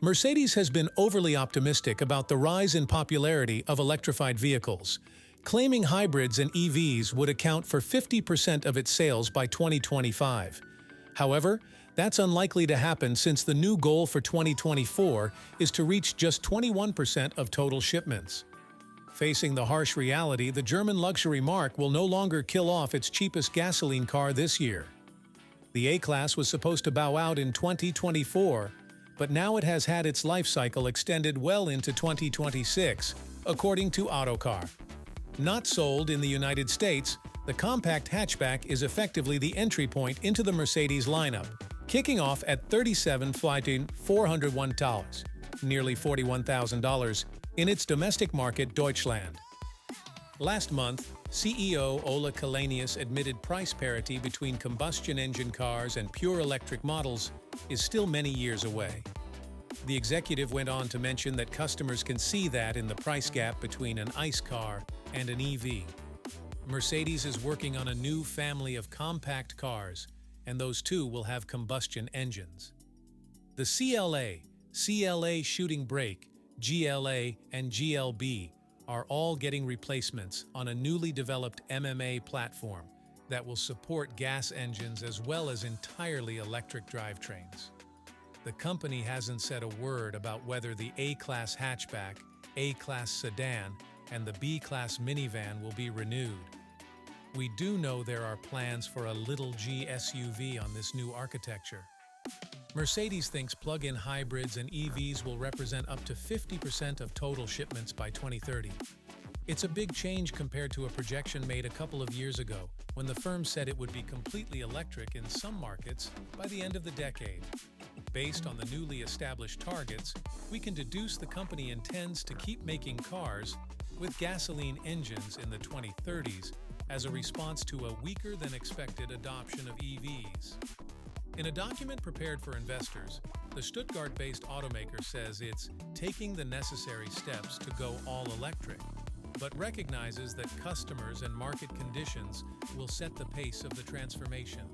Mercedes has been overly optimistic about the rise in popularity of electrified vehicles, claiming hybrids and EVs would account for 50% of its sales by 2025. However, that's unlikely to happen since the new goal for 2024 is to reach just 21% of total shipments. Facing the harsh reality, the German luxury marque will no longer kill off its cheapest gasoline car this year. The A-Class was supposed to bow out in 2024, but now it has had its life cycle extended well into 2026, according to Autocar. Not sold in the United States, the compact hatchback is effectively the entry point into the Mercedes lineup, kicking off at $37,401, nearly $41,000, in its domestic market Deutschland. Last month, CEO Ola Kallenius admitted price parity between combustion engine cars and pure electric models is still many years away. The executive went on to mention that customers can see that in the price gap between an ICE car and an EV. Mercedes is working on a new family of compact cars, and those too will have combustion engines. The CLA shooting brake, GLA, and GLB are all getting replacements on a newly developed MMA platform that will support gas engines as well as entirely electric drivetrains. The company hasn't said a word about whether the A-Class hatchback, A-Class sedan, and the B-Class minivan will be renewed. We do know there are plans for a little G SUV on this new architecture. Mercedes thinks plug-in hybrids and EVs will represent up to 50% of total shipments by 2030. It's a big change compared to a projection made a couple of years ago, when the firm said it would be completely electric in some markets by the end of the decade. Based on the newly established targets, we can deduce the company intends to keep making cars with gasoline engines in the 2030s as a response to a weaker-than-expected adoption of EVs. In a document prepared for investors, the Stuttgart-based automaker says it's taking the necessary steps to go all-electric, but recognizes that customers and market conditions will set the pace of the transformation.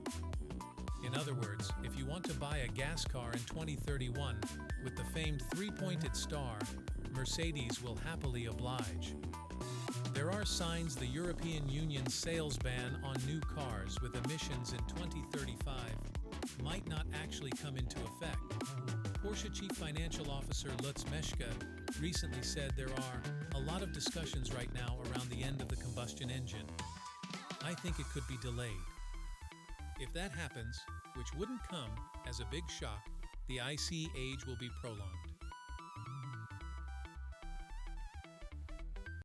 In other words, if you want to buy a gas car in 2031 with the famed three-pointed star, Mercedes will happily oblige. There are signs the European Union's sales ban on new cars with emissions in 2035 might not actually come into effect. Porsche Chief Financial Officer Lutz Meschke recently said there are a lot of discussions right now around the end of the combustion engine. I think it could be delayed. If that happens, which wouldn't come as a big shock, the IC age will be prolonged.